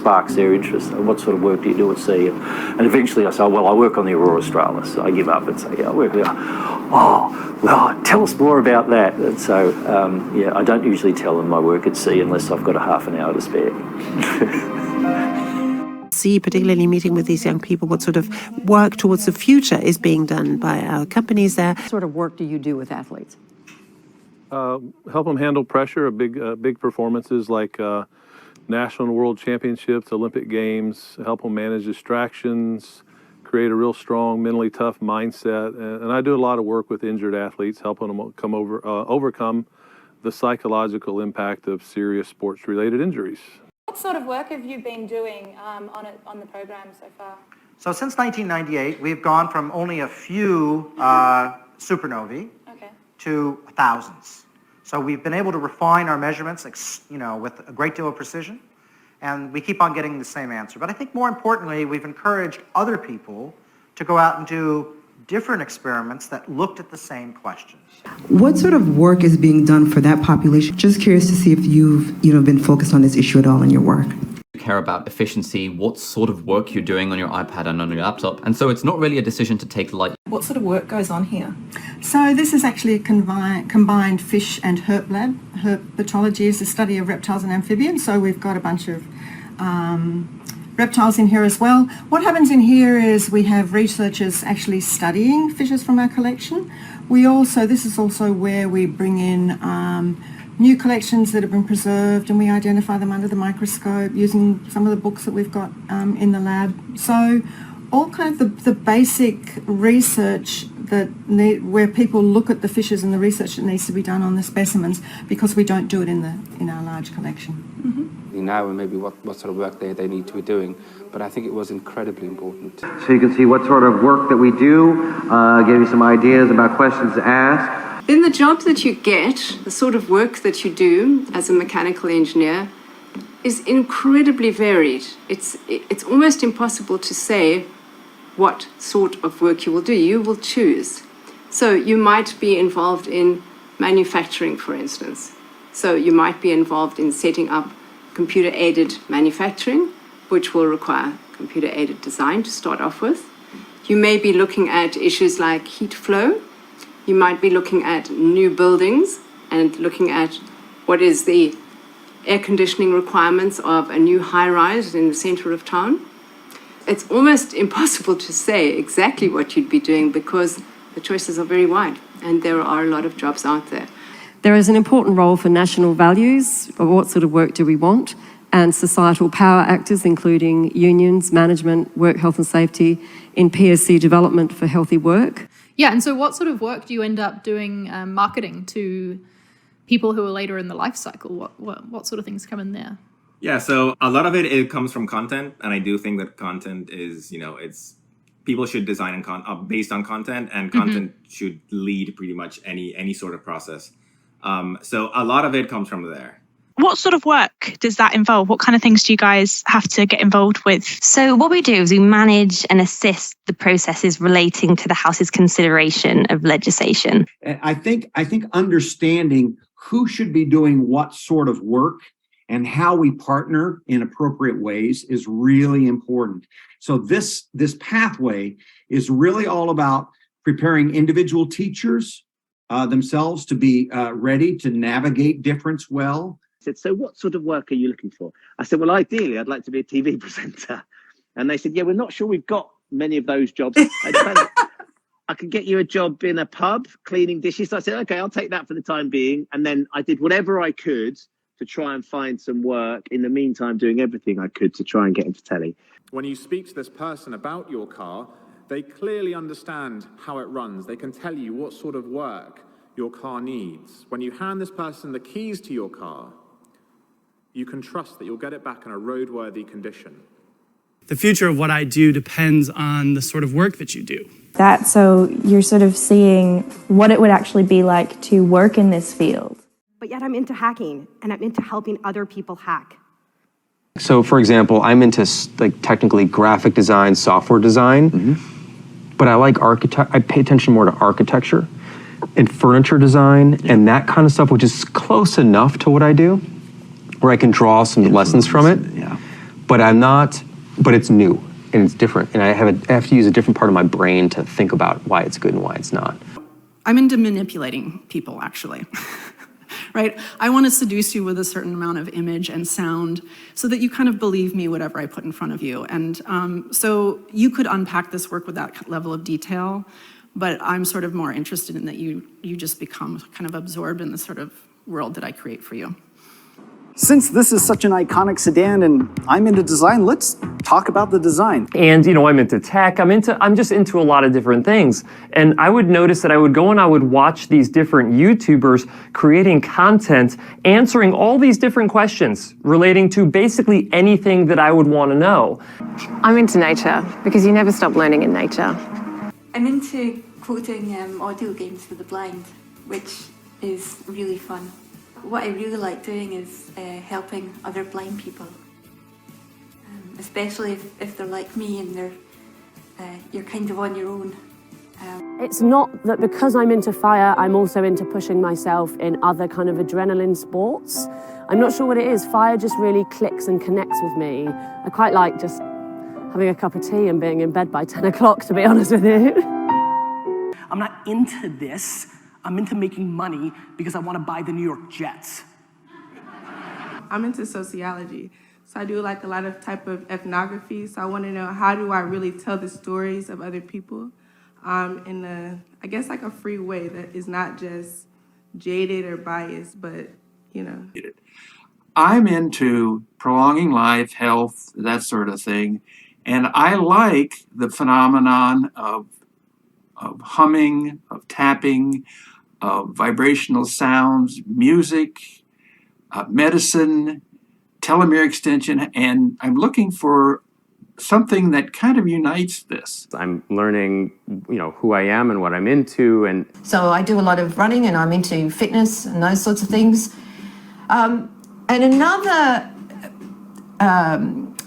Sparks their interest. What sort of work do you do at sea? And eventually I say, well, I work on the Aurora Australis. So I give up and say, yeah, I work there. Oh, well, tell us more about that. And so, yeah, I don't usually tell them my work at sea unless I've got a half an hour to spare. See, particularly meeting with these young people, what sort of work towards the future is being done by our companies there. What sort of work do you do with athletes? Help them handle pressure, big performances like national and world championships, Olympic Games, help them manage distractions, create a real strong, mentally tough mindset. And I do a lot of work with injured athletes, helping them overcome the psychological impact of serious sports-related injuries. What sort of work have you been doing on the program so far? So since 1998, we've gone from only a few supernovae to thousands. So we've been able to refine our measurements, with a great deal of precision, and we keep on getting the same answer. But I think more importantly, we've encouraged other people to go out and do different experiments that looked at the same questions. What sort of work is being done for that population? Just curious to see if you've been focused on this issue at all in your work. Care about efficiency, what sort of work you're doing on your iPad and on your laptop, and so it's not really a decision to take lightly. What sort of work goes on here? So this is actually a combined fish and herp lab. Herpetology is the study of reptiles and amphibians, so we've got a bunch of reptiles in here as well. What happens in here is we have researchers actually studying fishes from our collection. This is also where we bring in new collections that have been preserved, and we identify them under the microscope using some of the books that we've got in the lab. So all kind of the basic research where people look at the fishes and the research that needs to be done on the specimens, because we don't do it in our large collection. Mm-hmm. Now and maybe what sort of work they need to be doing, but I think it was incredibly important. So you can see what sort of work that we do, give you some ideas about questions to ask. In the job that you get, the sort of work that you do as a mechanical engineer is incredibly varied. It's almost impossible to say what sort of work you will do. You will choose. So you might be involved in manufacturing, for instance. So you might be involved in setting up computer-aided manufacturing, which will require computer-aided design to start off with. You may be looking at issues like heat flow. You might be looking at new buildings and looking at what is the air conditioning requirements of a new high-rise in the center of town. It's almost impossible to say exactly what you'd be doing because the choices are very wide and there are a lot of jobs out there. There is an important role for national values, or what sort of work do we want, and societal power actors, including unions, management, work health and safety, in PSC development for healthy work. Yeah, and so what sort of work do you end up doing marketing to people who are later in the life cycle? What sort of things come in there? Yeah, so a lot of it comes from content, and I do think that content is, people should design based on content, and content should lead pretty much any sort of process. So a lot of it comes from there. What sort of work does that involve? What kind of things do you guys have to get involved with? So what we do is we manage and assist the processes relating to the House's consideration of legislation. I think understanding who should be doing what sort of work and how we partner in appropriate ways is really important. So this pathway is really all about preparing individual teachers themselves to be ready to navigate difference well. I said, so what sort of work are you looking for? I said, well, ideally, I'd like to be a TV presenter. And they said, yeah, we're not sure we've got many of those jobs. I could get you a job in a pub cleaning dishes. So I said, okay, I'll take that for the time being. And then I did whatever I could to try and find some work. In the meantime, doing everything I could to try and get into telly. When you speak to this person about your car, they clearly understand how it runs. They can tell you what sort of work your car needs. When you hand this person the keys to your car, you can trust that you'll get it back in a roadworthy condition. The future of what I do depends on the sort of work that you do. So you're sort of seeing what it would actually be like to work in this field. But yet I'm into hacking, and I'm into helping other people hack. So for example, I'm into technically graphic design, software design, but I pay attention more to architecture and furniture design and that kind of stuff, which is close enough to what I do, where I can draw some lessons from it. but it's new and it's different. And I have to use a different part of my brain to think about why it's good and why it's not. I'm into manipulating people, actually. Right? I want to seduce you with a certain amount of image and sound so that you kind of believe me, whatever I put in front of you. And so you could unpack this work with that level of detail, but I'm sort of more interested in that you just become kind of absorbed in the sort of world that I create for you. Since this is such an iconic sedan and I'm into design, let's talk about the design. And I'm into tech, I'm just into a lot of different things. And I would notice that I would go and I would watch these different YouTubers creating content, answering all these different questions relating to basically anything that I would want to know. I'm into nature because you never stop learning in nature. I'm into coding audio games for the blind, which is really fun. What I really like doing is helping other blind people, especially if they're like me and you're kind of on your own. It's not that because I'm into fire, I'm also into pushing myself in other kind of adrenaline sports. I'm not sure what it is. Fire just really clicks and connects with me. I quite like just having a cup of tea and being in bed by 10 o'clock, to be honest with you. I'm not into this. I'm into making money because I want to buy the New York Jets. I'm into sociology. So I do like a lot of type of ethnography. So I want to know, how do I really tell the stories of other people in I guess like a free way that is not just jaded or biased, but, I'm into prolonging life, health, that sort of thing. And I like the phenomenon of humming, of tapping, of vibrational sounds, music, medicine, telomere extension, and I'm looking for something that kind of unites this. I'm learning, who I am and what I'm into, and so I do a lot of running, and I'm into fitness and those sorts of things. And another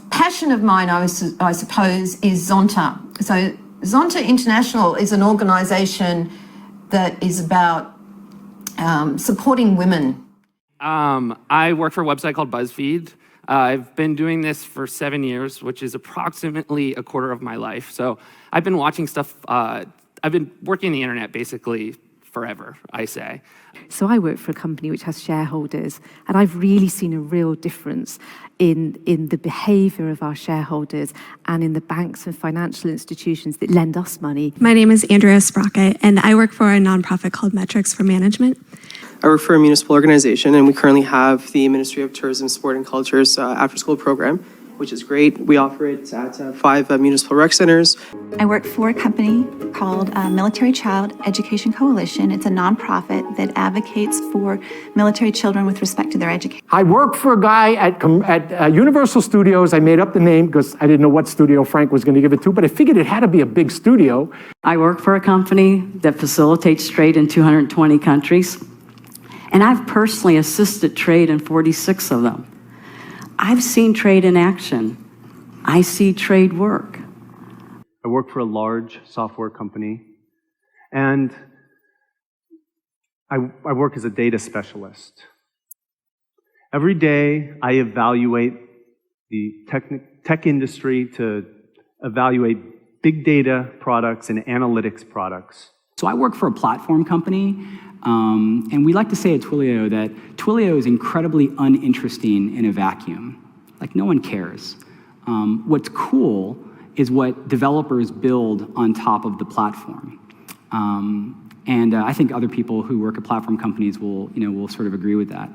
passion of mine, I suppose, is Zonta. So Zonta International is an organisation that is about supporting women. I work for a website called BuzzFeed. I've been doing this for 7 years, which is approximately a quarter of my life. So I've been watching stuff, I've been working the internet basically forever, I say. So I work for a company which has shareholders, and I've really seen a real difference in the behaviour of our shareholders and in the banks and financial institutions that lend us money. My name is Andrea Sprocket, and I work for a nonprofit called Metrics for Management. I work for a municipal organization, and we currently have the Ministry of Tourism, Sport and Culture's after-school program, which is great. We offer it at 5 municipal rec centers. I work for a company called Military Child Education Coalition. It's a nonprofit that advocates for military children with respect to their education. I work for a guy at Universal Studios. I made up the name because I didn't know what studio Frank was going to give it to, but I figured it had to be a big studio. I work for a company that facilitates trade in 220 countries, and I've personally assisted trade in 46 of them. I've seen trade in action. I see trade work. I work for a large software company, and I work as a data specialist. Every day, I evaluate the tech industry to evaluate big data products and analytics products. So I work for a platform company, and we like to say at Twilio that Twilio is incredibly uninteresting in a vacuum. Like, no one cares. What's cool is what developers build on top of the platform. And I think other people who work at platform companies will sort of agree with that.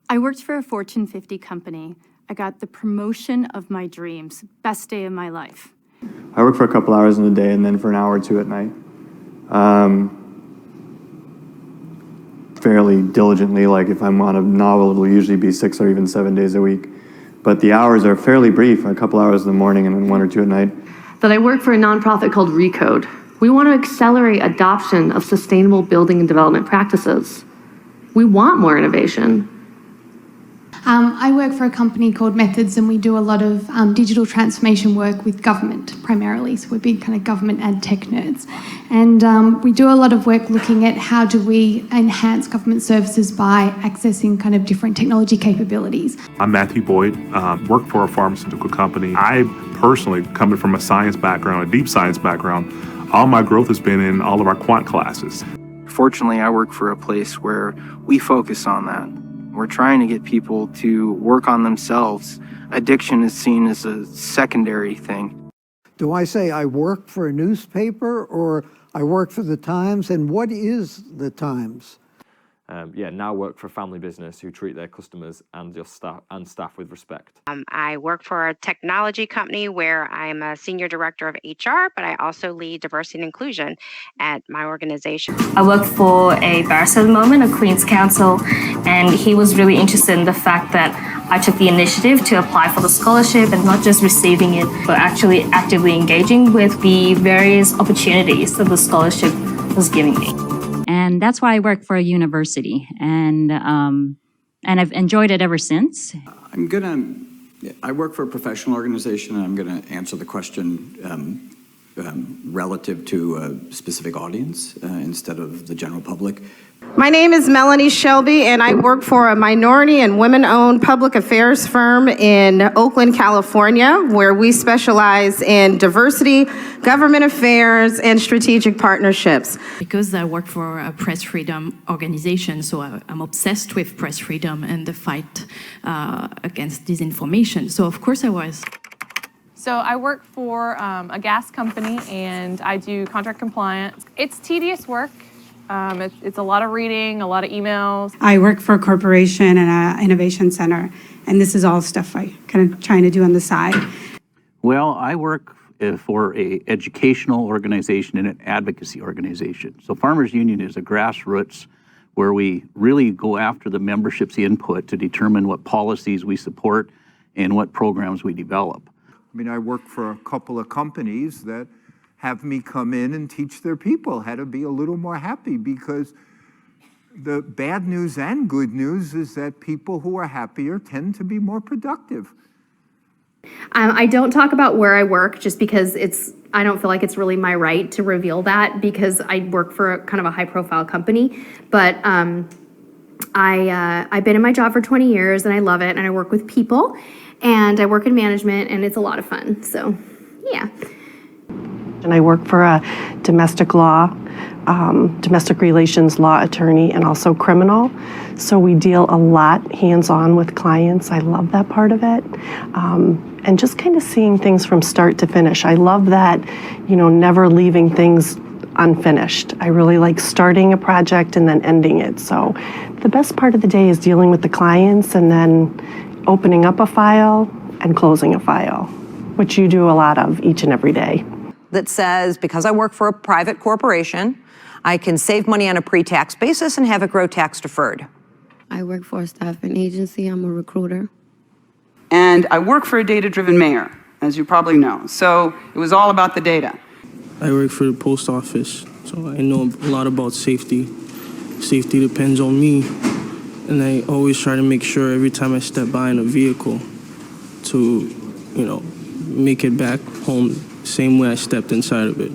I worked for a Fortune 50 company. I got the promotion of my dreams. Best day of my life. I work for a couple hours in the day and then for an hour or two at night. Fairly diligently, like if I'm on a novel, it'll usually be 6 or even 7 days a week. But the hours are fairly brief, a couple hours in the morning and then 1 or 2 at night. That I work for a nonprofit called Recode. We want to accelerate adoption of sustainable building and development practices. We want more innovation. I work for a company called Methods, and we do a lot of digital transformation work with government primarily. So we're big kind of government and tech nerds. And we do a lot of work looking at how do we enhance government services by accessing kind of different technology capabilities. I'm Matthew Boyd, work for a pharmaceutical company. I personally, coming from a science background, a deep science background, all my growth has been in all of our quant classes. Fortunately, I work for a place where we focus on that. We're trying to get people to work on themselves. Addiction is seen as a secondary thing. Do I say I work for a newspaper or I work for the Times? And what is the Times? Now work for a family business who treat their customers and just staff with respect. I work for a technology company where I'm a senior director of HR, but I also lead diversity and inclusion at my organization. I work for a barrister at the moment, a Queen's Counsel, and he was really interested in the fact that I took the initiative to apply for the scholarship and not just receiving it, but actually actively engaging with the various opportunities that the scholarship was giving me. And that's why I work for a university, and I've enjoyed it ever since. I work for a professional organization, and I'm gonna answer the question relative to a specific audience instead of the general public. My name is Melanie Shelby, and I work for a minority and women-owned public affairs firm in Oakland, California, where we specialize in diversity, government affairs, and strategic partnerships. Because I work for a press freedom organization, so I'm obsessed with press freedom and the fight against disinformation. So of course I was. So I work for a gas company, and I do contract compliance. It's tedious work. It's a lot of reading, a lot of emails. I work for a corporation and an innovation center, and this is all stuff I kind of trying to do on the side. Well, I work for a educational organization and an advocacy organization. So Farmers Union is a grassroots where we really go after the membership's input to determine what policies we support and what programs we develop. I mean, I work for a couple of companies that have me come in and teach their people how to be a little more happy, because the bad news and good news is that people who are happier tend to be more productive. I don't talk about where I work just because I don't feel like it's really my right to reveal that, because I work for kind of a high profile company. But I've been in my job for 20 years and I love it, and I work with people and I work in management, and it's a lot of fun. So yeah. And I work for a domestic law, domestic relations law attorney, and also criminal. So we deal a lot hands-on with clients. I love that part of it. And just kind of seeing things from start to finish. I love that, never leaving things unfinished. I really like starting a project and then ending it. So the best part of the day is dealing with the clients and then opening up a file and closing a file, which you do a lot of each and every day. That says, because I work for a private corporation, I can save money on a pre-tax basis and have it grow tax deferred. I work for a staffing agency. I'm a recruiter. And I work for a data-driven mayor, as you probably know. So it was all about the data. I work for the post office, so I know a lot about safety. Safety depends on me, and I always try to make sure every time I step by in a vehicle to, make it back home same way I stepped inside of it.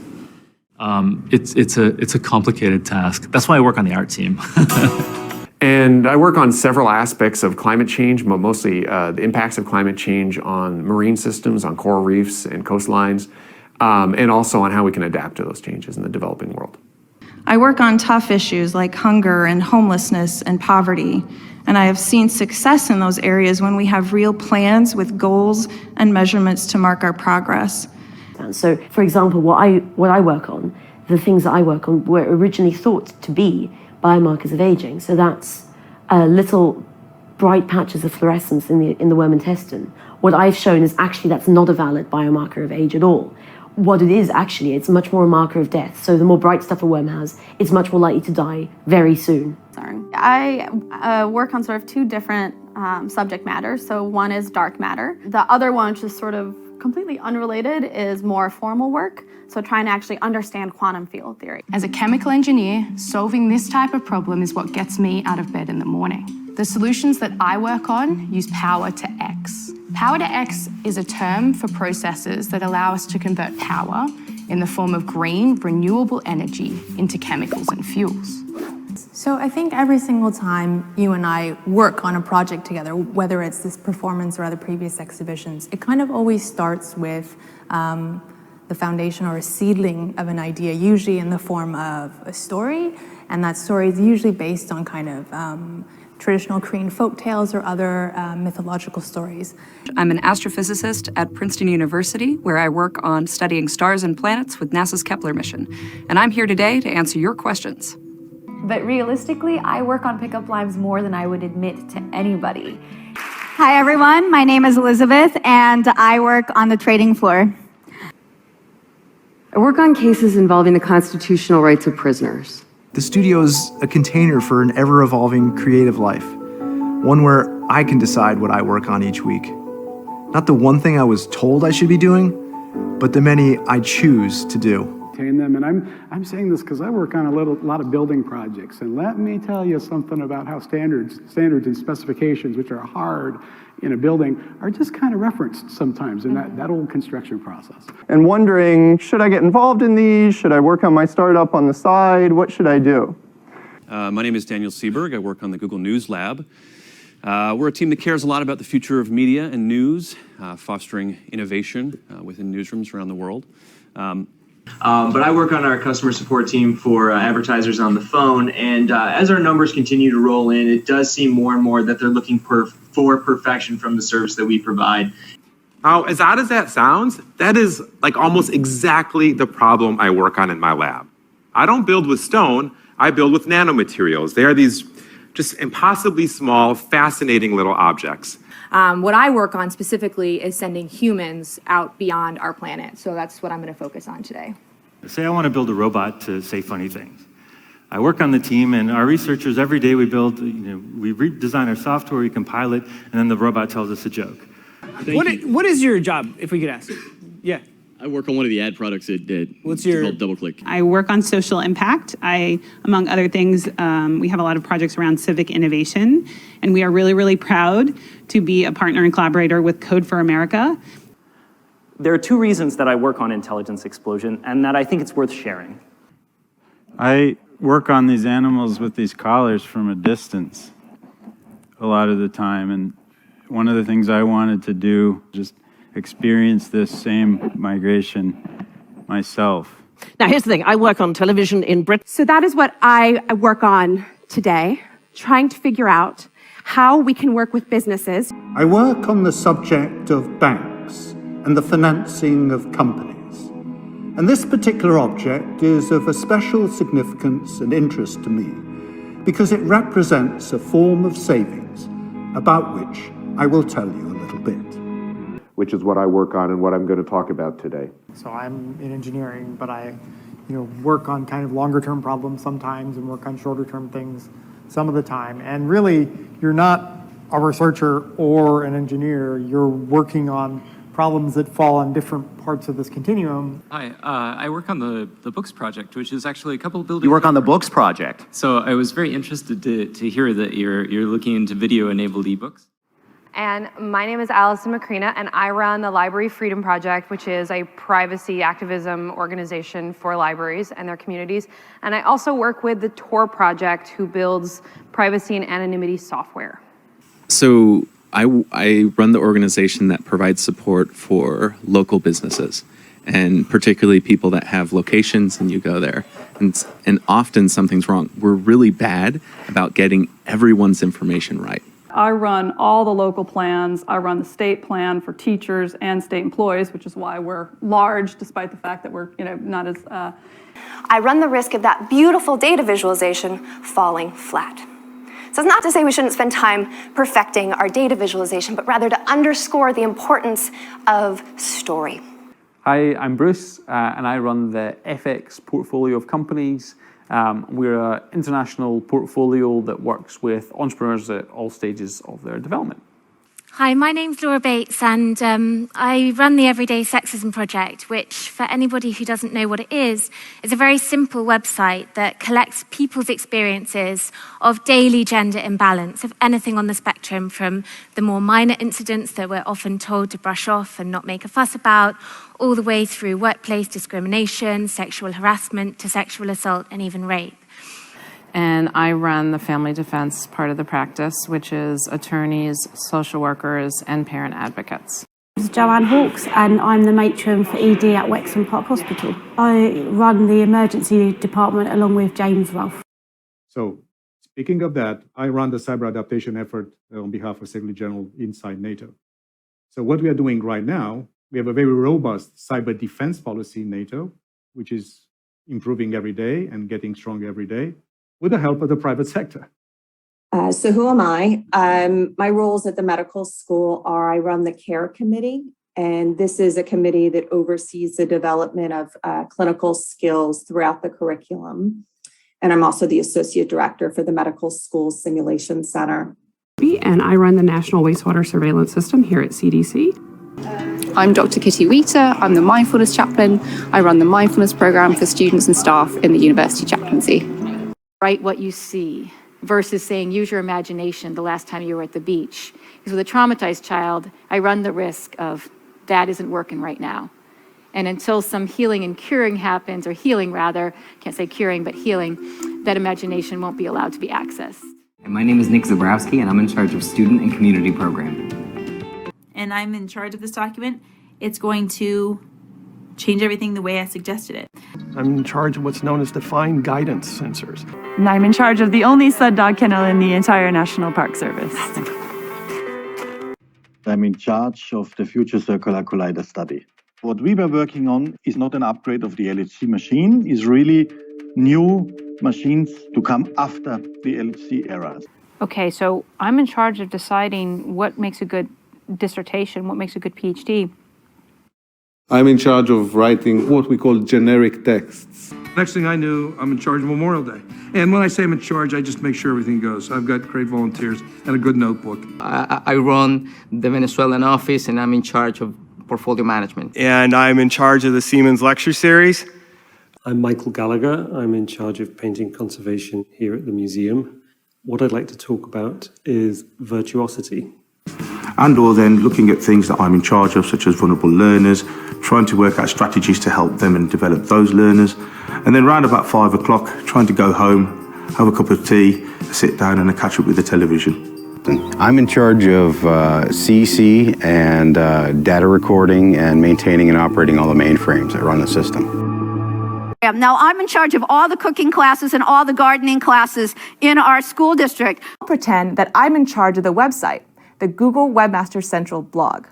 It's a complicated task. That's why I work on the art team. And I work on several aspects of climate change, but mostly the impacts of climate change on marine systems, on coral reefs and coastlines, and also on how we can adapt to those changes in the developing world. I work on tough issues like hunger and homelessness and poverty, and I have seen success in those areas when we have real plans with goals and measurements to mark our progress. So, for example, what I work on, the things that I work on were originally thought to be biomarkers of aging. So that's little bright patches of fluorescence in the worm intestine. What I've shown is actually that's not a valid biomarker of age at all. What it is actually, it's much more a marker of death. So the more bright stuff a worm has, it's much more likely to die very soon. Sorry. I work on sort of two different subject matters. So one is dark matter. The other one, which is sort of completely unrelated, is more formal work. So trying to actually understand quantum field theory. As a chemical engineer, solving this type of problem is what gets me out of bed in the morning. The solutions that I work on use power to X. Power to X is a term for processes that allow us to convert power in the form of green, renewable energy into chemicals and fuels. So I think every single time you and I work on a project together, whether it's this performance or other previous exhibitions, it kind of always starts with the foundation or a seedling of an idea, usually in the form of a story, and that story is usually based on kind of traditional Korean folk tales or other mythological stories. I'm an astrophysicist at Princeton University, where I work on studying stars and planets with NASA's Kepler mission. And I'm here today to answer your questions. But realistically, I work on pickup lines more than I would admit to anybody. Hi everyone, my name is Elizabeth and I work on the trading floor. I work on cases involving the constitutional rights of prisoners. The studio is a container for an ever-evolving creative life, one where I can decide what I work on each week. Not the one thing I was told I should be doing, but the many I choose to do. Them. And I'm saying this because I work on a lot of building projects, and let me tell you something about how standards and specifications, which are hard in a building, are just kind of referenced sometimes in that old construction process. And wondering, should I get involved in these? Should I work on my startup on the side? What should I do? My name is Daniel Seberg. I work on the Google News Lab. We're a team that cares a lot about the future of media and news, fostering innovation within newsrooms around the world. But I work on our customer support team for advertisers on the phone, and as our numbers continue to roll in, it does seem more and more that they're looking for perfection from the service that we provide. As odd as that sounds, that is like almost exactly the problem I work on in my lab. I don't build with stone, I build with nanomaterials. They are these just impossibly small, fascinating little objects. What I work on specifically is sending humans out beyond our planet. So that's what I'm going to focus on today. Say I want to build a robot to say funny things. I work on the team, and our researchers, every day we build, we redesign our software, we compile it, and then the robot tells us a joke. What is your job, if we could ask? Yeah. I work on one of the ad products at What's your called DoubleClick. I work on social impact. Among other things, we have a lot of projects around civic innovation, and we are really, really proud to be a partner and collaborator with Code for America. There are two reasons that I work on Intelligence Explosion, and that I think it's worth sharing. I work on these animals with these collars from a distance a lot of the time, and one of the things I wanted to do just experience this same migration myself. Now, here's the thing. I work on television in Britain. So that is what I work on today, trying to figure out how we can work with businesses. I work on the subject of banks and the financing of companies. And this particular object is of a special significance and interest to me because it represents a form of savings about which I will tell you a little bit. Which is what I work on and what I'm going to talk about today. So I'm in engineering, but I work on kind of longer term problems sometimes and work on shorter term things some of the time. And really, you're not a researcher or an engineer, you're working on problems that fall on different parts of this continuum. Hi, I work on the Books Project, which is actually a couple of buildings. You work on the Books Project. So I was very interested to hear that you're looking into video-enabled ebooks. And my name is Allison Macrina, and I run the Library Freedom Project, which is a privacy activism organization for libraries and their communities. And I also work with the Tor Project, who builds privacy and anonymity software. So I run the organization that provides support for local businesses, and particularly people that have locations and you go there. And often something's wrong. We're really bad about getting everyone's information right. I run all the local plans. I run the state plan for teachers and state employees, which is why we're large, despite the fact that we're not as. I run the risk of that beautiful data visualization falling flat. So it's not to say we shouldn't spend time perfecting our data visualization, but rather to underscore the importance of story. Hi, I'm Bruce, and I run the FX portfolio of companies. We're an international portfolio that works with entrepreneurs at all stages of their development. Hi, my name's Laura Bates, and I run the Everyday Sexism Project, which, for anybody who doesn't know what it is a very simple website that collects people's experiences of daily gender imbalance, of anything on the spectrum, from the more minor incidents that we're often told to brush off and not make a fuss about, all the way through workplace discrimination, sexual harassment, to sexual assault, and even rape. And I run the family defense part of the practice, which is attorneys, social workers, and parent advocates. I'm Joanne Hawkes, and I'm the matron for ED at Wexham Park Hospital. I run the emergency department along with James Rolfe. So, speaking of that, I run the cyber adaptation effort on behalf of Secretary General inside NATO. So what we are doing right now, we have a very robust cyber defense policy in NATO, which is improving every day and getting stronger every day, with the help of the private sector. So who am I? My roles at the medical school are I run the care committee, and this is a committee that oversees the development of clinical skills throughout the curriculum. And I'm also the associate director for the medical school simulation center. And I run the National Wastewater Surveillance System here at CDC. I'm Dr. Kitty Rita. I'm the mindfulness chaplain. I run the mindfulness program for students and staff in the university chaplaincy. Write what you see versus saying use your imagination the last time you were at the beach. Because with a traumatized child, I run the risk of that isn't working right now. And until some healing and curing happens, or healing rather, can't say curing, but healing, that imagination won't be allowed to be accessed. And my name is Nick Zabrowski, and I'm in charge of student and community programming. And I'm in charge of this document. It's going to change everything the way I suggested it. I'm in charge of what's known as defined guidance sensors. And I'm in charge of the only sled dog kennel in the entire National Park Service. I'm in charge of the Future Circular Collider study. What we were working on is not an upgrade of the LHC machine, is really new machines to come after the LHC era. Okay, so I'm in charge of deciding what makes a good dissertation, what makes a good PhD. I'm in charge of writing what we call generic texts. Next thing I knew, I'm in charge of Memorial Day. And when I say I'm in charge, I just make sure everything goes. I've got great volunteers and a good notebook. I run the Venezuelan office, and I'm in charge of portfolio management. And I'm in charge of the Siemens Lecture Series. I'm Michael Gallagher. I'm in charge of painting conservation here at the museum. What I'd like to talk about is virtuosity. And/or then looking at things that I'm in charge of, such as vulnerable learners, trying to work out strategies to help them and develop those learners. And then round about 5 o'clock, trying to go home, have a cup of tea, sit down and catch up with the television. I'm in charge of CC and data recording and maintaining and operating all the mainframes that run the system. Now I'm in charge of all the cooking classes and all the gardening classes in our school district. I'll pretend that I'm in charge of the website, the Google Webmaster Central blog.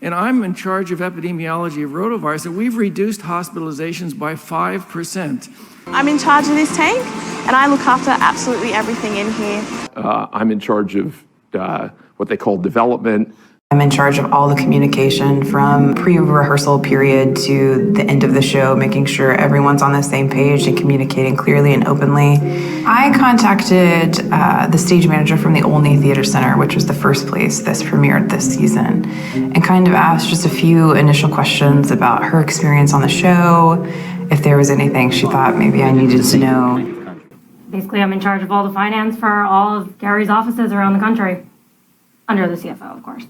And I'm in charge of epidemiology of rotavirus, and we've reduced hospitalizations by 5%. I'm in charge of this tank, and I look after absolutely everything in here. I'm in charge of what they call development. I'm in charge of all the communication from pre-rehearsal period to the end of the show, making sure everyone's on the same page and communicating clearly and openly. I contacted the stage manager from the Olney Theater Center, which was the first place this premiered this season, and kind of asked just a few initial questions about her experience on the show, if there was anything she thought maybe I needed to know. Basically, I'm in charge of all the finance for all of Gary's offices around the country, under the CFO, of course.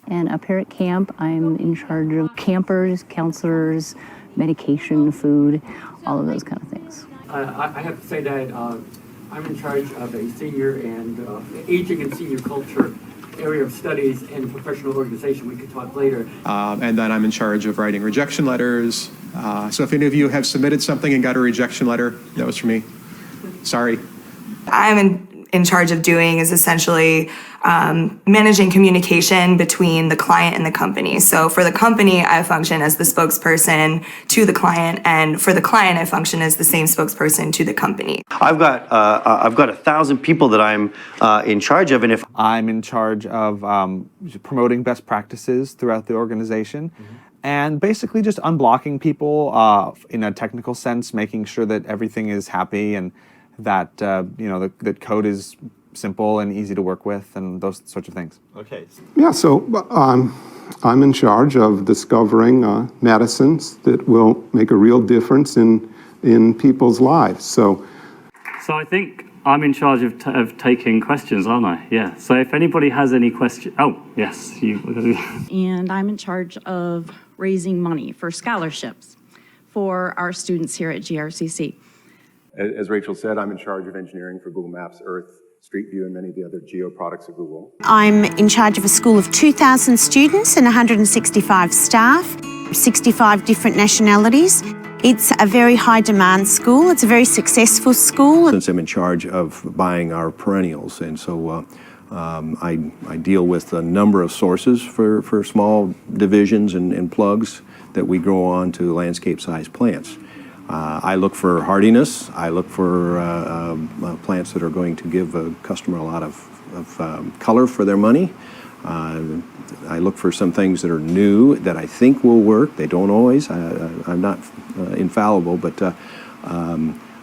And up here at camp, I'm in charge of campers, counselors, medication, food, all of those kind of things. I have to say that I'm in charge of a senior and aging and senior culture area of studies and professional organization. We could talk later. And then I'm in charge of writing rejection letters. So if any of you have submitted something and got a rejection letter, that was from me. Sorry. I'm in charge of doing is essentially managing communication between the client and the company. So for the company, I function as the spokesperson to the client, and for the client, I function as the same spokesperson to the company. I've got 1,000 people that I'm in charge of, and if I'm in charge of promoting best practices throughout the organization. And basically just unblocking people in a technical sense, making sure that everything is happy and that that code is simple and easy to work with and those sorts of things. Okay. Yeah, so I'm in charge of discovering medicines that will make a real difference in people's lives. So I think I'm in charge of taking questions, aren't I? Yeah. So if anybody has any questions, oh yes, you. And I'm in charge of raising money for scholarships for our students here at GRCC. As Rachel said, I'm in charge of engineering for Google Maps, Earth, Street View, and many of the other geo products of Google. I'm in charge of a school of 2,000 students and 165 staff, 65 different nationalities. It's a very high demand school. It's a very successful school. Since I'm in charge of buying our perennials, and so I deal with a number of sources for small divisions and plugs that we grow on to landscape-sized plants. I look for hardiness. I look for plants that are going to give a customer a lot of color for their money. I look for some things that are new that I think will work. They don't always. I'm not infallible, but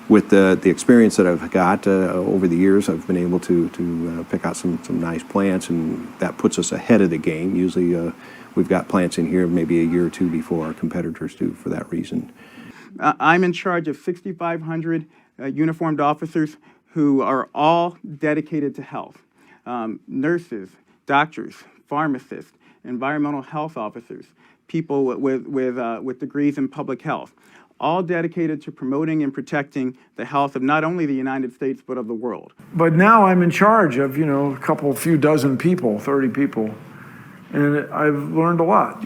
with the experience that I've got over the years, I've been able to pick out some nice plants, and that puts us ahead of the game. Usually we've got plants in here maybe a year or two before our competitors do for that reason. I'm in charge of 6,500 uniformed officers who are all dedicated to health. Nurses, doctors, pharmacists, environmental health officers, people with degrees in public health, all dedicated to promoting and protecting the health of not only the United States, but of the world. But now I'm in charge of, a few dozen people, 30 people. And I've learned a lot.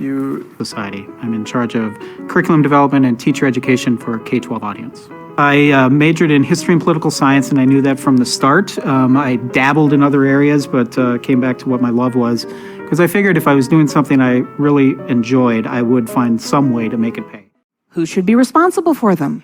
Society. I'm in charge of curriculum development and teacher education for a K-12 audience. I majored in history and political science, and I knew that from the start. I dabbled in other areas, but came back to what my love was, because I figured if I was doing something I really enjoyed, I would find some way to make it pay. Who should be responsible for them?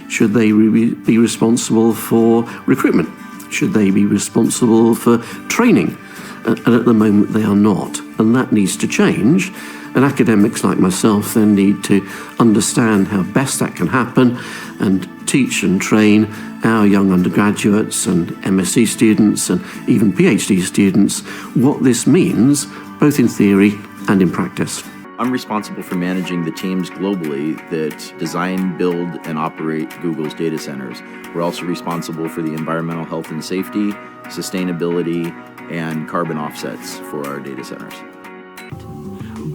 Should they be responsible for recruitment? Should they be responsible for training? And at the moment they are not, and that needs to change. And academics like myself then need to understand how best that can happen and teach and train our young undergraduates and MSc students and even PhD students what this means, both in theory and in practice. I'm responsible for managing the teams globally that design, build, and operate Google's data centers. We're also responsible for the environmental health and safety, sustainability, and carbon offsets for our data centers.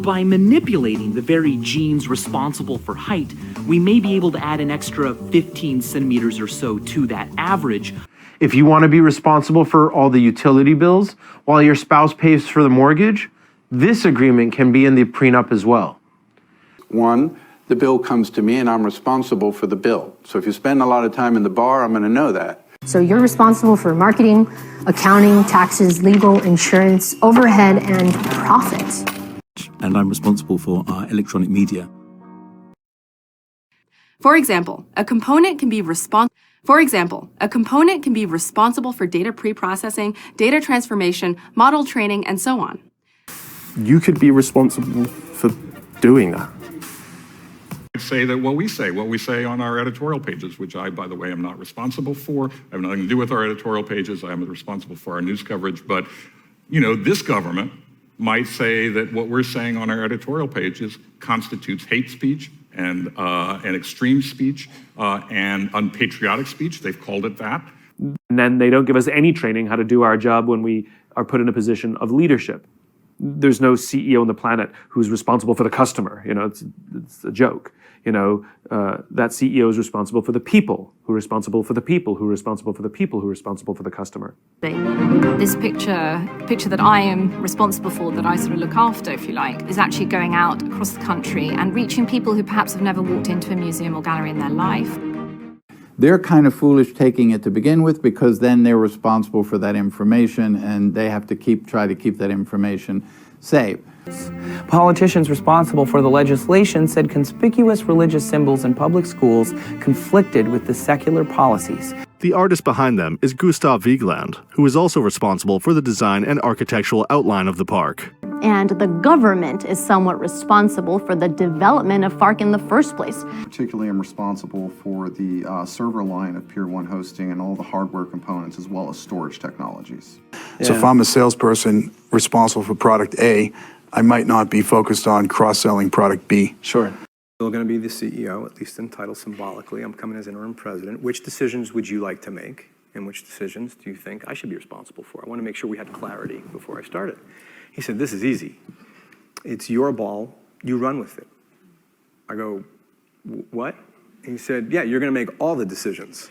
By manipulating the very genes responsible for height, we may be able to add an extra 15 centimeters or so to that average. If you want to be responsible for all the utility bills while your spouse pays for the mortgage, this agreement can be in the prenup as well. One, the bill comes to me and I'm responsible for the bill. So if you spend a lot of time in the bar, I'm going to know that. So you're responsible for marketing, accounting, taxes, legal, insurance, overhead, and profit. And I'm responsible for our electronic media. For example, a component can be responsible for data pre-processing, data transformation, model training, and so on. You could be responsible for doing that. I'd say that what we say on our editorial pages, which I, by the way, am not responsible for. I have nothing to do with our editorial pages. I am responsible for our news coverage. But, this government might say that what we're saying on our editorial pages constitutes hate speech and extreme speech and unpatriotic speech. They've called it that. And then they don't give us any training how to do our job when we are put in a position of leadership. There's no CEO on the planet who's responsible for the customer. It's a joke. That CEO is responsible for the people, who are responsible for the people, who are responsible for the people, who are responsible for the customer. This picture that I am responsible for, that I sort of look after, if you like, is actually going out across the country and reaching people who perhaps have never walked into a museum or gallery in their life. They're kind of foolish taking it to begin with, because then they're responsible for that information and they have to try to keep that information safe. Politicians responsible for the legislation said conspicuous religious symbols in public schools conflicted with the secular policies. The artist behind them is Gustav Vigeland, who is also responsible for the design and architectural outline of the park. And the government is somewhat responsible for the development of FARC in the first place. Particularly, I'm responsible for the server line of Pier 1 hosting and all the hardware components as well as storage technologies. So if I'm a salesperson responsible for product A, I might not be focused on cross-selling product B. Sure. Still going to be the CEO, at least in title symbolically. I'm coming as interim president. Which decisions would you like to make? And which decisions do you think I should be responsible for? I want to make sure we had clarity before I started. He said, this is easy. It's your ball. You run with it. I go, what? He said, yeah, you're going to make all the decisions.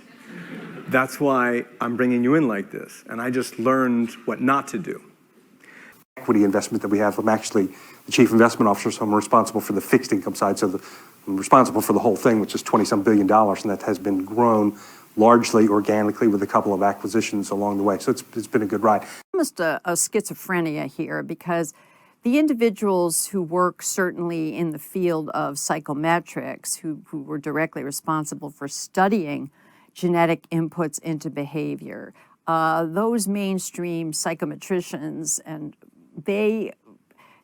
That's why I'm bringing you in like this. And I just learned what not to do. Equity investment that we have. I'm actually the chief investment officer, so I'm responsible for the fixed income side. So I'm responsible for the whole thing, which is $20-some billion, and that has been grown largely organically with a couple of acquisitions along the way. So it's been a good ride. Almost a schizophrenia here, because the individuals who work certainly in the field of psychometrics, who were directly responsible for studying genetic inputs into behavior, those mainstream psychometricians, and they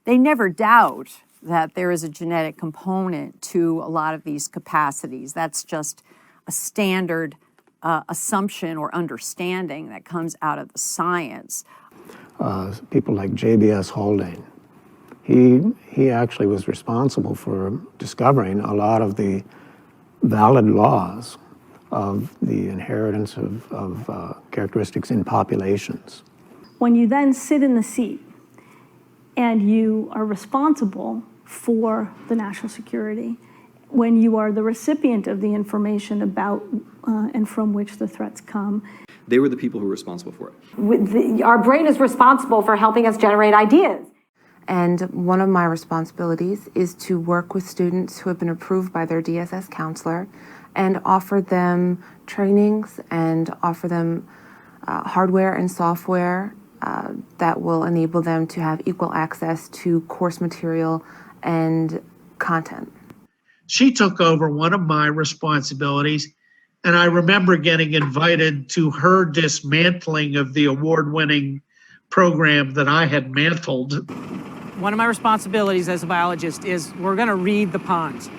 never doubt that there is a genetic component to a lot of these capacities. That's just a standard assumption or understanding that comes out of the science. People like JBS Haldane, he actually was responsible for discovering a lot of the valid laws of the inheritance of characteristics in populations. When you then sit in the seat and you are responsible for the national security, when you are the recipient of the information about and from which the threats come. They were the people who were responsible for it. Our brain is responsible for helping us generate ideas. And one of my responsibilities is to work with students who have been approved by their DSS counselor and offer them trainings and offer them hardware and software that will enable them to have equal access to course material and content. She took over one of my responsibilities, and I remember getting invited to her dismantling of the award-winning program that I had mantled. One of my responsibilities as a biologist is we're going to read the ponds.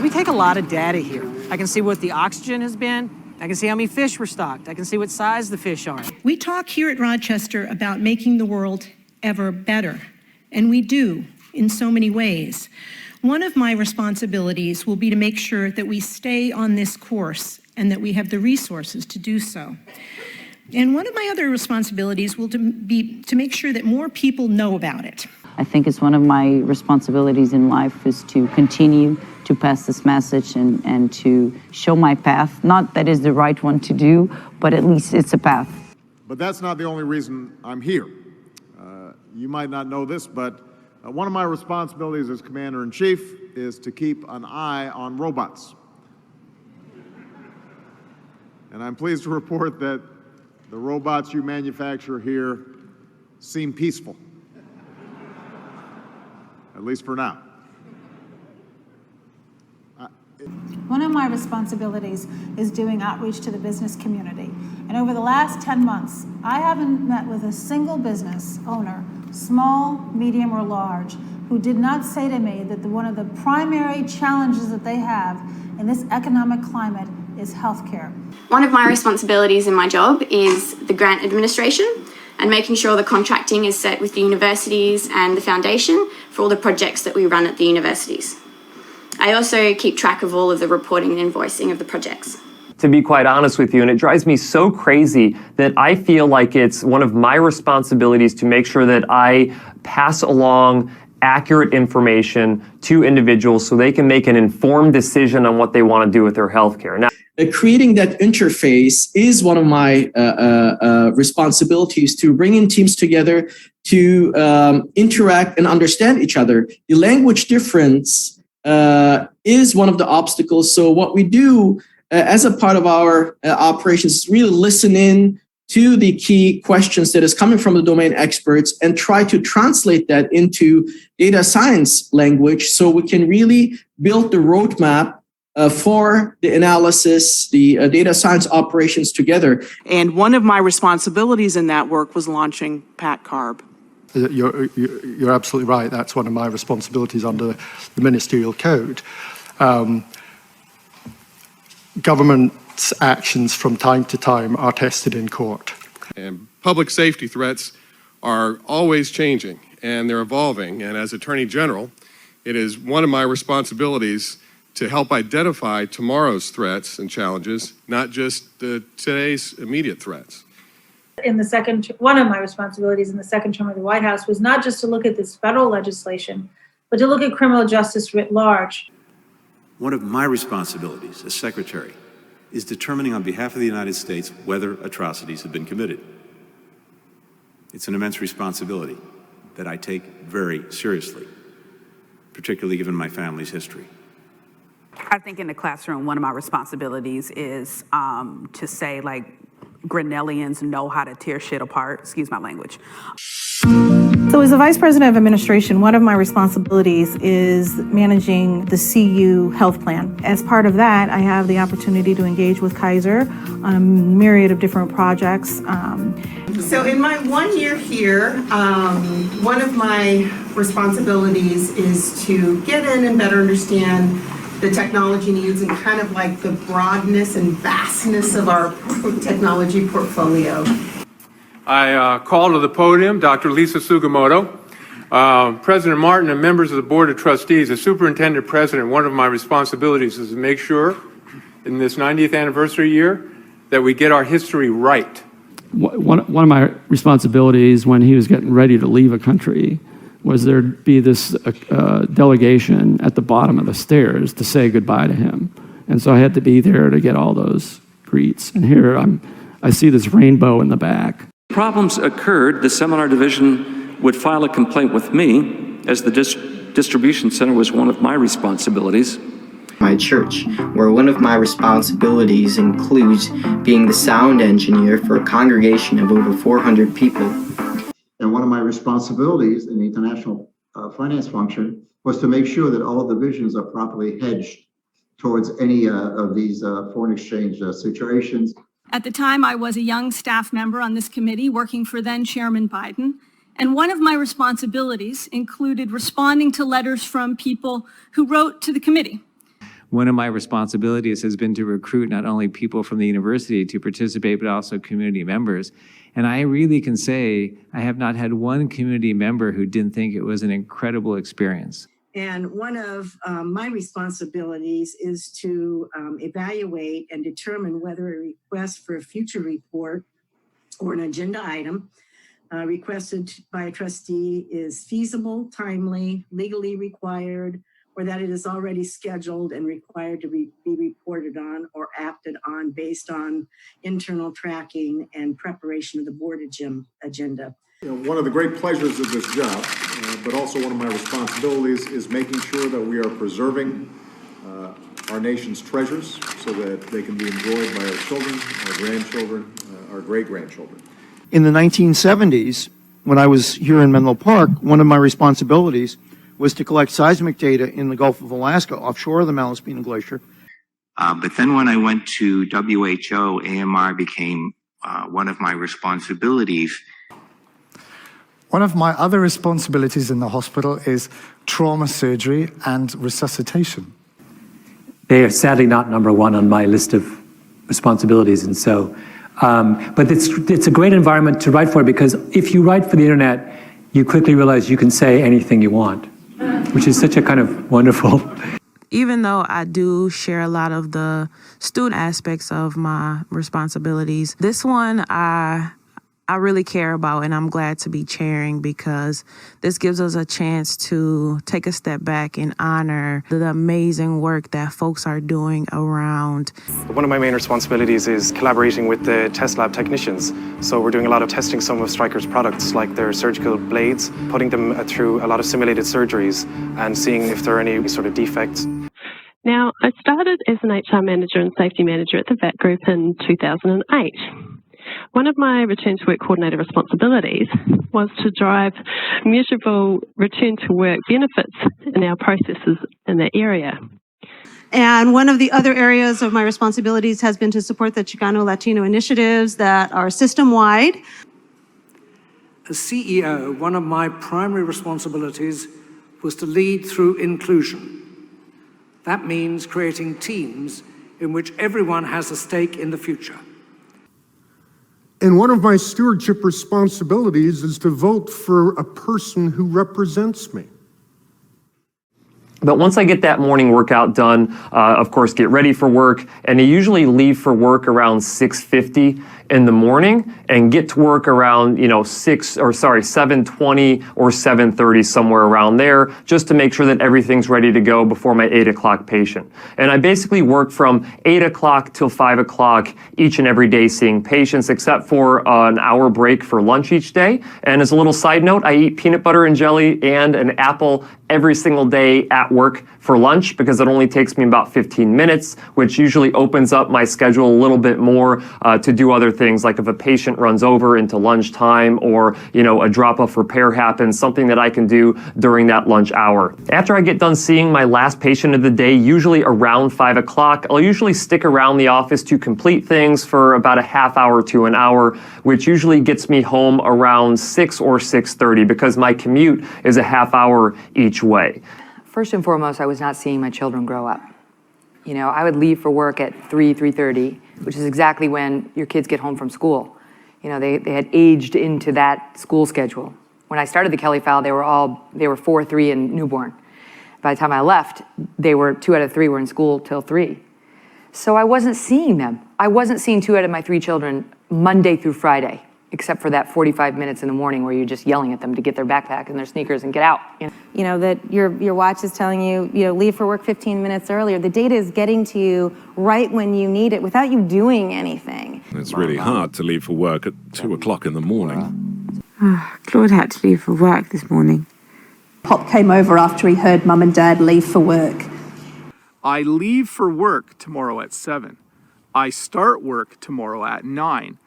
We take a lot of data here. I can see what the oxygen has been. I can see how many fish were stocked. I can see what size the fish are. We talk here at Rochester about making the world ever better, and we do in so many ways. One of my responsibilities will be to make sure that we stay on this course and that we have the resources to do so. And one of my other responsibilities will be to make sure that more people know about it. I think it's one of my responsibilities in life is to continue to pass this message and to show my path. Not that is the right one to do, but at least it's a path. But that's not the only reason I'm here. You might not know this, but one of my responsibilities as Commander-in-Chief is to keep an eye on robots. And I'm pleased to report that the robots you manufacture here seem peaceful, at least for now. One of my responsibilities is doing outreach to the business community. And over the last 10 months, I haven't met with a single business owner, small, medium, or large, who did not say to me that one of the primary challenges that they have in this economic climate is healthcare. One of my responsibilities in my job is the grant administration and making sure the contracting is set with the universities and the foundation for all the projects that we run at the universities. I also keep track of all of the reporting and invoicing of the projects. To be quite honest with you, and it drives me so crazy that I feel like it's one of my responsibilities to make sure that I pass along accurate information to individuals so they can make an informed decision on what they want to do with their healthcare. Now, creating that interface is one of my responsibilities, to bring in teams together to interact and understand each other. The language difference is one of the obstacles. So what we do as a part of our operations is really listen in to the key questions that is coming from the domain experts and try to translate that into data science language so we can really build the roadmap for the analysis, the data science operations together. And one of my responsibilities in that work was launching PATCARB. You're absolutely right. That's one of my responsibilities under the ministerial code. Government's actions from time to time are tested in court. And public safety threats are always changing and they're evolving. And as Attorney General, it is one of my responsibilities to help identify tomorrow's threats and challenges, not just today's immediate threats. One of my responsibilities in the second term of the White House was not just to look at this federal legislation, but to look at criminal justice writ large. One of my responsibilities as Secretary is determining on behalf of the United States whether atrocities have been committed. It's an immense responsibility that I take very seriously, particularly given my family's history. I think in the classroom, one of my responsibilities is to say, like, Grinnellians know how to tear shit apart. Excuse my language. So as the Vice President of Administration, one of my responsibilities is managing the CU health plan. As part of that, I have the opportunity to engage with Kaiser on a myriad of different projects. So in my 1 year here, one of my responsibilities is to get in and better understand the technology needs and kind of like the broadness and vastness of our technology portfolio. I call to the podium Dr. Lisa Sugimoto, President Martin and members of the Board of Trustees. As Superintendent President, one of my responsibilities is to make sure in this 90th anniversary year that we get our history right. One of my responsibilities when he was getting ready to leave a country was there'd be this delegation at the bottom of the stairs to say goodbye to him. And so I had to be there to get all those greets. And here I see this rainbow in the back. Problems occurred, the seminar division would file a complaint with me, as the distribution center was one of my responsibilities. My church, where one of my responsibilities includes being the sound engineer for a congregation of over 400 people. And one of my responsibilities in the international finance function was to make sure that all divisions are properly hedged towards any of these foreign exchange situations. At the time, I was a young staff member on this committee working for then Chairman Biden. And one of my responsibilities included responding to letters from people who wrote to the committee. One of my responsibilities has been to recruit not only people from the university to participate, but also community members. And I really can say I have not had one community member who didn't think it was an incredible experience. And one of my responsibilities is to evaluate and determine whether a request for a future report or an agenda item requested by a trustee is feasible, timely, legally required, or that it is already scheduled and required to be reported on or acted on based on internal tracking and preparation of the board agenda. One of the great pleasures of this job, but also one of my responsibilities, is making sure that we are preserving our nation's treasures so that they can be enjoyed by our children, our grandchildren, our great-grandchildren. In the 1970s, when I was here in Menlo Park, one of my responsibilities was to collect seismic data in the Gulf of Alaska, offshore of the Malaspina Glacier. But then when I went to WHO, AMR became one of my responsibilities. One of my other responsibilities in the hospital is trauma surgery and resuscitation. They are sadly not number one on my list of responsibilities, and so, but it's a great environment to write for, because if you write for the internet, you quickly realize you can say anything you want, which is such a kind of wonderful. Even though I do share a lot of the student aspects of my responsibilities, this one I really care about, and I'm glad to be chairing, because this gives us a chance to take a step back and honor the amazing work that folks are doing around. One of my main responsibilities is collaborating with the test lab technicians. So we're doing a lot of testing some of Stryker's products, like their surgical blades, putting them through a lot of simulated surgeries and seeing if there are any sort of defects. Now, I started as an HR manager and safety manager at the VET Group in 2008. One of my return to work coordinator responsibilities was to drive measurable return to work benefits in our processes in that area. And one of the other areas of my responsibilities has been to support the Chicano Latino initiatives that are system-wide. As CEO, one of my primary responsibilities was to lead through inclusion. That means creating teams in which everyone has a stake in the future. And one of my stewardship responsibilities is to vote for a person who represents me. But once I get that morning workout done, of course, get ready for work, and I usually leave for work around 6:50 in the morning and get to work around, 7:20 or 7:30, somewhere around there, just to make sure that everything's ready to go before my 8 o'clock patient. And I basically work from 8 o'clock till 5 o'clock each and every day seeing patients, except for an hour break for lunch each day. And as a little side note, I eat peanut butter and jelly and an apple every single day at work for lunch because it only takes me about 15 minutes, which usually opens up my schedule a little bit more to do other things, like if a patient runs over into lunchtime or, a drop-off repair happens, something that I can do during that lunch hour. After I get done seeing my last patient of the day, usually around 5 o'clock, I'll usually stick around the office to complete things for about a half hour to an hour, which usually gets me home around 6 or 6:30 because my commute is a half hour each way. First and foremost, I was not seeing my children grow up. I would leave for work at 3:30, which is exactly when your kids get home from school. They had aged into that school schedule. When I started the Kelly File, they were 4, 3, and newborn. By the time I left, 2 out of 3 were in school till 3. So I wasn't seeing them. I wasn't seeing 2 out of my 3 children Monday through Friday, except for that 45 minutes in the morning where you're just yelling at them to get their backpack and their sneakers and get out. That your watch is telling you, leave for work 15 minutes earlier. The data is getting to you right when you need it without you doing anything. It's really hard to leave for work at 2 o'clock in the morning. Claude had to leave for work this morning. Pop came over after he heard Mum and Dad leave for work. I leave for work tomorrow at 7. I start work tomorrow at 9.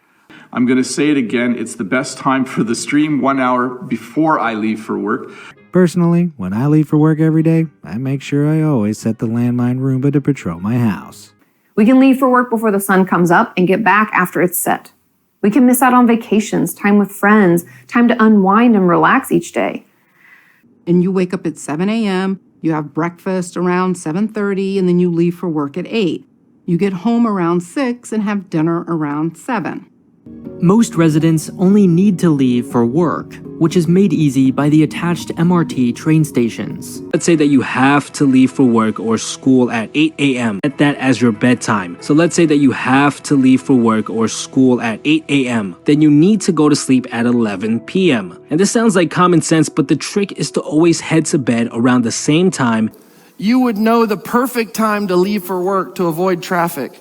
I'm going to say it again. It's the best time for the stream 1 hour before I leave for work. Personally, when I leave for work every day, I make sure I always set the landmine Roomba to patrol my house. We can leave for work before the sun comes up and get back after it's set. We can miss out on vacations, time with friends, time to unwind and relax each day. And you wake up at 7 a.m., you have breakfast around 7:30, and then you leave for work at 8. You get home around 6 and have dinner around 7. Most residents only need to leave for work, which is made easy by the attached MRT train stations. Let's say that you have to leave for work or school at 8 a.m. Set that as your bedtime. So let's say that you have to leave for work or school at 8 a.m. Then you need to go to sleep at 11 p.m. And this sounds like common sense, but the trick is to always head to bed around the same time. You would know the perfect time to leave for work to avoid traffic.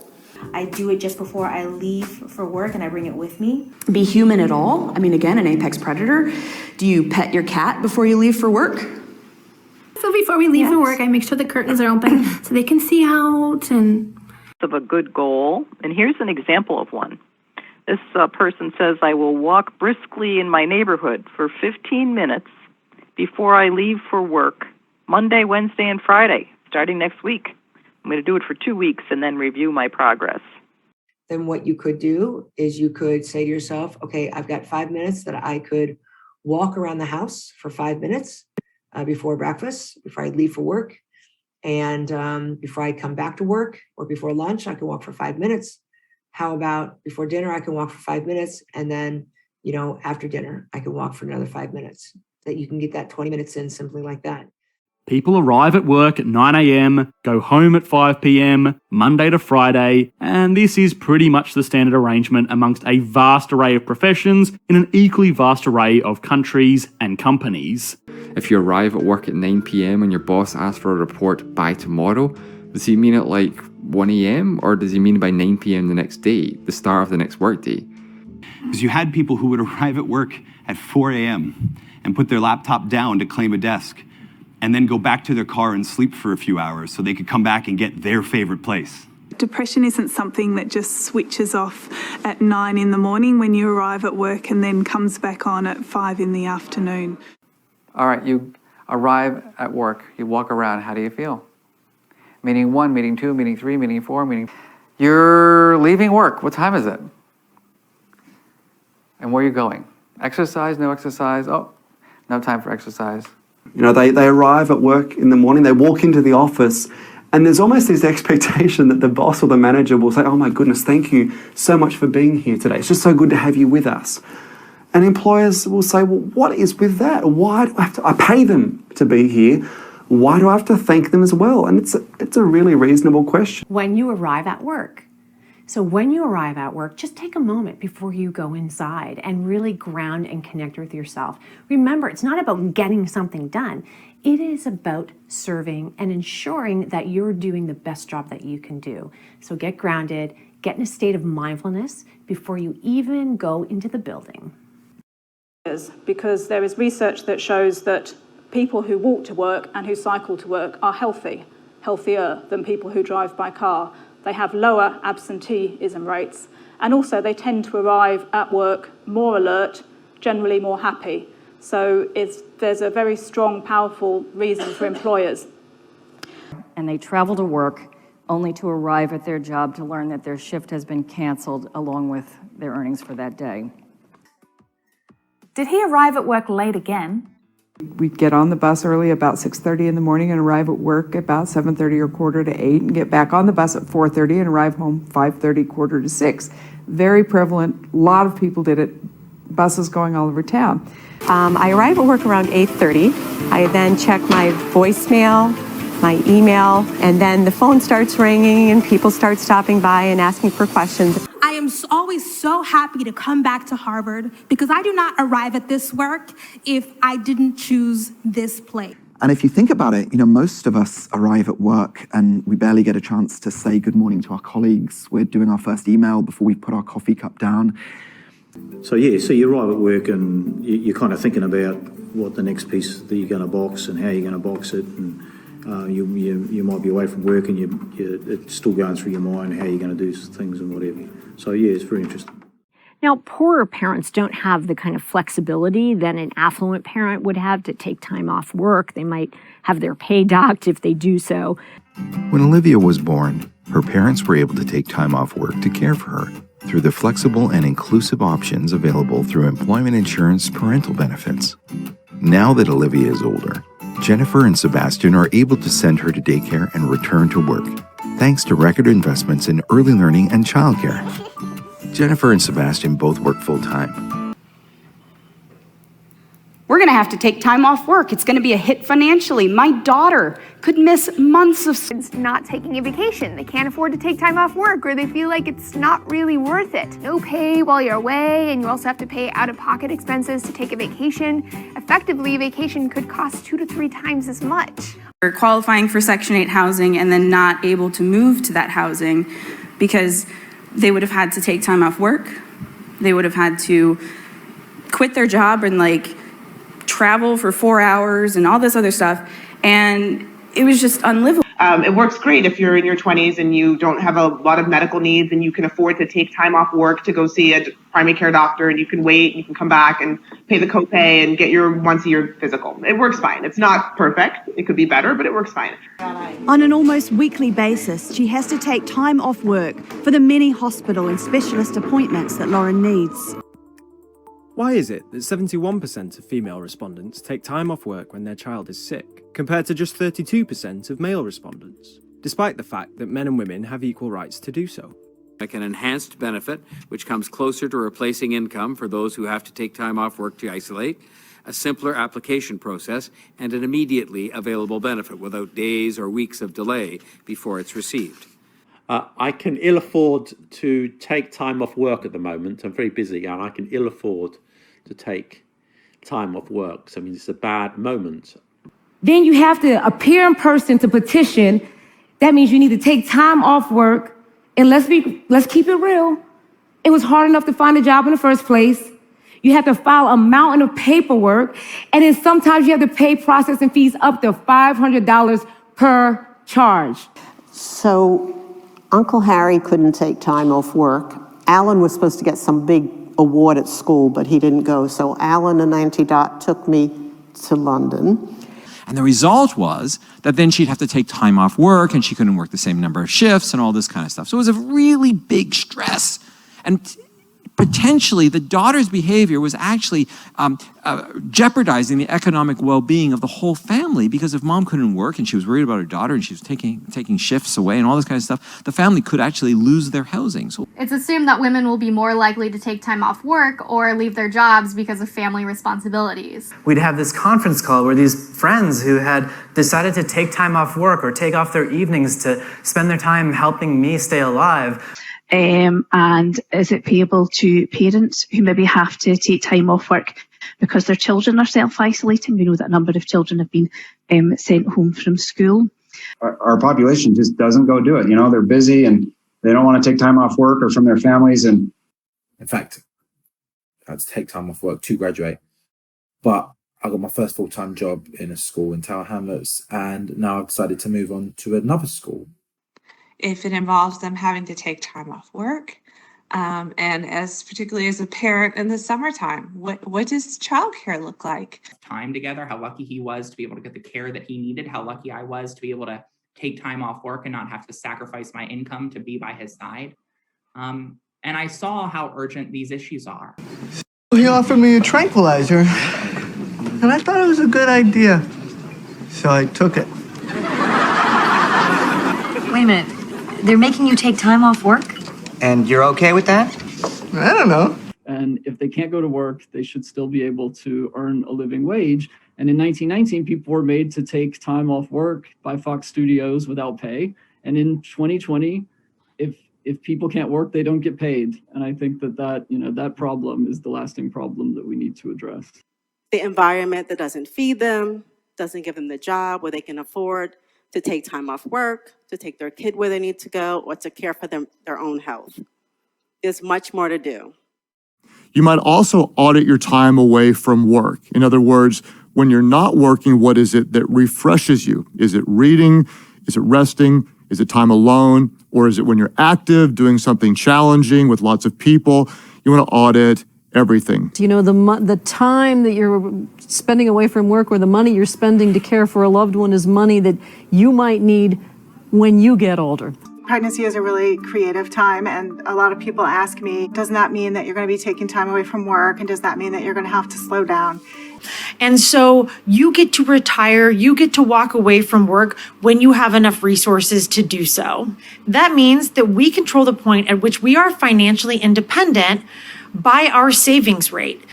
I do it just before I leave for work and I bring it with me. Be human at all. I mean, again, an apex predator. Do you pet your cat before you leave for work? So before we leave for work, I make sure the curtains are open so they can see out and... Of a good goal. And here's an example of one. This person says, I will walk briskly in my neighborhood for 15 minutes before I leave for work, Monday, Wednesday, and Friday, starting next week. I'm going to do it for 2 weeks and then review my progress. Then what you could do is you could say to yourself, okay, I've got 5 minutes that I could walk around the house for 5 minutes before breakfast, before I leave for work. And before I come back to work or before lunch, I can walk for 5 minutes. How about before dinner, I can walk for 5 minutes. And then, after dinner, I can walk for another 5 minutes. That you can get that 20 minutes in simply like that. People arrive at work at 9 a.m, go home at 5 p.m, Monday to Friday, and this is pretty much the standard arrangement amongst a vast array of professions in an equally vast array of countries and companies. If you arrive at work at 9 p.m. and your boss asks for a report by tomorrow, does he mean at 1 a.m, or does he mean by 9 p.m. the next day, the start of the next workday? Because you had people who would arrive at work at 4 a.m. and put their laptop down to claim a desk, and then go back to their car and sleep for a few hours so they could come back and get their favorite place. Depression isn't something that just switches off at 9 in the morning when you arrive at work and then comes back on at 5 in the afternoon. All right, you arrive at work, you walk around, how do you feel? meeting 1, meeting 2, meeting 3, meeting 4, meeting... You're leaving work. What time is it? And where are you going? Exercise, no exercise? Oh, no time for exercise. You know, they arrive at work in the morning, they walk into the office, and there's almost this expectation that the boss or the manager will say, oh my goodness, thank you so much for being here today. It's just so good to have you with us. And employers will say, well, what is with that? Why do I have to, I pay them to be here. Why do I have to thank them as well? And it's a really reasonable question. When you arrive at work. So when you arrive at work, just take a moment before you go inside and really ground and connect with yourself. Remember, it's not about getting something done. It is about serving and ensuring that you're doing the best job that you can do. So get grounded, get in a state of mindfulness before you even go into the building. Because there is research that shows that people who walk to work and who cycle to work are healthier than people who drive by car. They have lower absenteeism rates, and also they tend to arrive at work more alert, generally more happy. So there's a very strong, powerful reason for employers. And they travel to work only to arrive at their job to learn that their shift has been canceled along with their earnings for that day. Did he arrive at work late again? We'd get on the bus early about 6:30 in the morning and arrive at work about 7:30 or 7:45 and get back on the bus at 4:30 and arrive home 5:30, 5:45. Very prevalent. A lot of people did it. Buses going all over town. I arrive at work around 8:30. I then check my voicemail, my email, and then the phone starts ringing and people start stopping by and asking for questions. I am always so happy to come back to Harvard because I do not arrive at this work if I didn't choose this place. And if you think about it, you know, most of us arrive at work and we barely get a chance to say good morning to our colleagues. We're doing our first email before we put our coffee cup down. So you arrive at work and you're kind of thinking about what the next piece that you're going to box and how you're going to box it, and you might be away from work and it's still going through your mind how you're going to do things and whatever. So it's very interesting. Now, poorer parents don't have the kind of flexibility that an affluent parent would have to take time off work. They might have their pay docked if they do so. When Olivia was born, her parents were able to take time off work to care for her through the flexible and inclusive options available through employment insurance parental benefits. Now that Olivia is older, Jennifer and Sebastian are able to send her to daycare and return to work, thanks to record investments in early learning and childcare. Jennifer and Sebastian both work full-time. We're going to have to take time off work. It's going to be a hit financially. My daughter could miss months of... It's not taking a vacation. They can't afford to take time off work, or they feel like it's not really worth it. No pay while you're away, and you also have to pay out-of-pocket expenses to take a vacation. Effectively, a vacation could cost 2 to 3 times as much. We're qualifying for Section 8 housing and then not able to move to that housing because they would have had to take time off work. They would have had to quit their job and travel for 4 hours and all this other stuff. And it was just unlivable. It works great if you're in your 20s and you don't have a lot of medical needs and you can afford to take time off work to go see a primary care doctor, and you can wait and you can come back and pay the copay and get your once-a-year physical. It works fine. It's not perfect. It could be better, but it works fine. On an almost weekly basis, she has to take time off work for the many hospital and specialist appointments that Lauren needs. Why is it that 71% of female respondents take time off work when their child is sick, compared to just 32% of male respondents, despite the fact that men and women have equal rights to do so? Like an enhanced benefit, which comes closer to replacing income for those who have to take time off work to isolate, a simpler application process, and an immediately available benefit without days or weeks of delay before it's received. I can ill afford to take time off work at the moment. I'm very busy and I can ill afford to take time off work. So, I mean, it's a bad moment. Then you have to appear in person to petition. That means you need to take time off work. And let's keep it real. It was hard enough to find a job in the first place. You have to file a mountain of paperwork. And then sometimes you have to pay processing fees up to $500 per charge. So Uncle Harry couldn't take time off work. Alan was supposed to get some big award at school, but he didn't go. So Alan and Auntie Dot took me to London. And the result was that then she'd have to take time off work and she couldn't work the same number of shifts and all this kind of stuff. So it was a really big stress. And potentially the daughter's behavior was actually jeopardizing the economic well-being of the whole family, because if mom couldn't work and she was worried about her daughter and she was taking shifts away and all this kind of stuff, the family could actually lose their housing. So it's assumed that women will be more likely to take time off work or leave their jobs because of family responsibilities. We'd have this conference call where these friends who had decided to take time off work or take off their evenings to spend their time helping me stay alive. And is it payable to parents who maybe have to take time off work because their children are self-isolating? We know that a number of children have been sent home from school. Our population just doesn't go do it. You know, they're busy and they don't want to take time off work or from their families. And in fact, I had to take time off work to graduate. But I got my first full-time job in a school in Tower Hamlets, and now I've decided to move on to another school. If it involves them having to take time off work, and particularly as a parent in the summertime, what does childcare look like? Time together, how lucky he was to be able to get the care that he needed, how lucky I was to be able to take time off work and not have to sacrifice my income to be by his side. And I saw how urgent these issues are. He offered me a tranquilizer, and I thought it was a good idea, so I took it. Wait a minute. They're making you take time off work? And you're okay with that? I don't know. And if they can't go to work, they should still be able to earn a living wage. And in 1919, people were made to take time off work by Fox Studios without pay. And in 2020, if people can't work, they don't get paid. And I think that problem is the lasting problem that we need to address. The environment that doesn't feed them, doesn't give them the job where they can afford to take time off work, to take their kid where they need to go, or to care for their own health. There's much more to do. You might also audit your time away from work. In other words, when you're not working, what is it that refreshes you? Is it reading? Is it resting? Is it time alone? Or is it when you're active, doing something challenging with lots of people? You want to audit everything. You know, the time that you're spending away from work or the money you're spending to care for a loved one is money that you might need when you get older. Pregnancy is a really creative time, and a lot of people ask me, doesn't that mean that you're going to be taking time away from work, and does that mean that you're going to have to slow down? And so you get to retire, you get to walk away from work when you have enough resources to do so. That means that we control the point at which we are financially independent by our savings rate.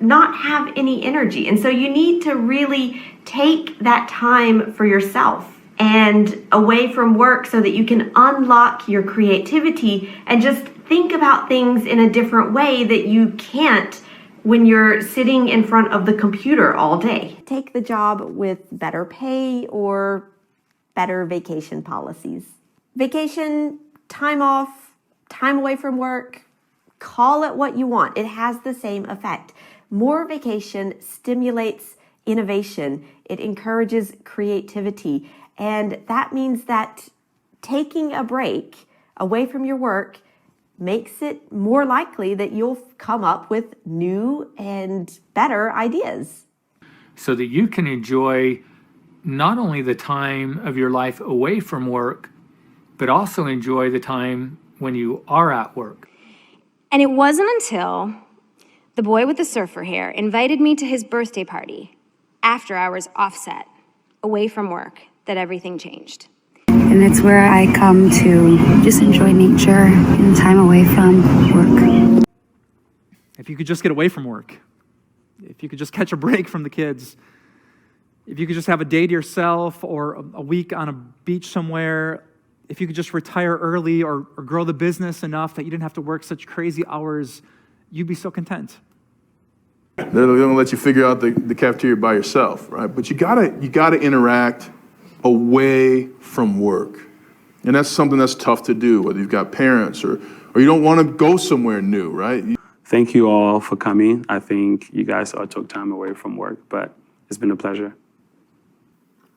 Not have any energy. And so you need to really take that time for yourself and away from work so that you can unlock your creativity and just think about things in a different way that you can't when you're sitting in front of the computer all day. Take the job with better pay or better vacation policies. Vacation, time off, time away from work, call it what you want. It has the same effect. More vacation stimulates innovation. It encourages creativity. And that means that taking a break away from your work makes it more likely that you'll come up with new and better ideas. So that you can enjoy not only the time of your life away from work, but also enjoy the time when you are at work. And it wasn't until the boy with the surfer hair invited me to his birthday party, after hours offset, away from work, that everything changed. And it's where I come to just enjoy nature and time away from work. If you could just get away from work, if you could just catch a break from the kids, if you could just have a day to yourself or a week on a beach somewhere, if you could just retire early or grow the business enough that you didn't have to work such crazy hours, you'd be so content. They're going to let you figure out the cafeteria by yourself, right? But you gotta interact away from work. And that's something that's tough to do, whether you've got parents or you don't want to go somewhere new, right? Thank you all for coming. I think you guys all took time away from work, but it's been a pleasure.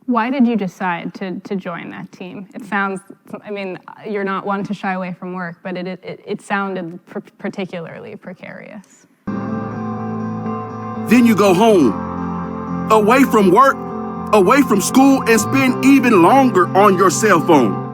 Why did you decide to join that team? It sounds, I mean, you're not one to shy away from work, but it sounded particularly precarious. Then you go home, away from work, away from school and spend even longer on your cell phone.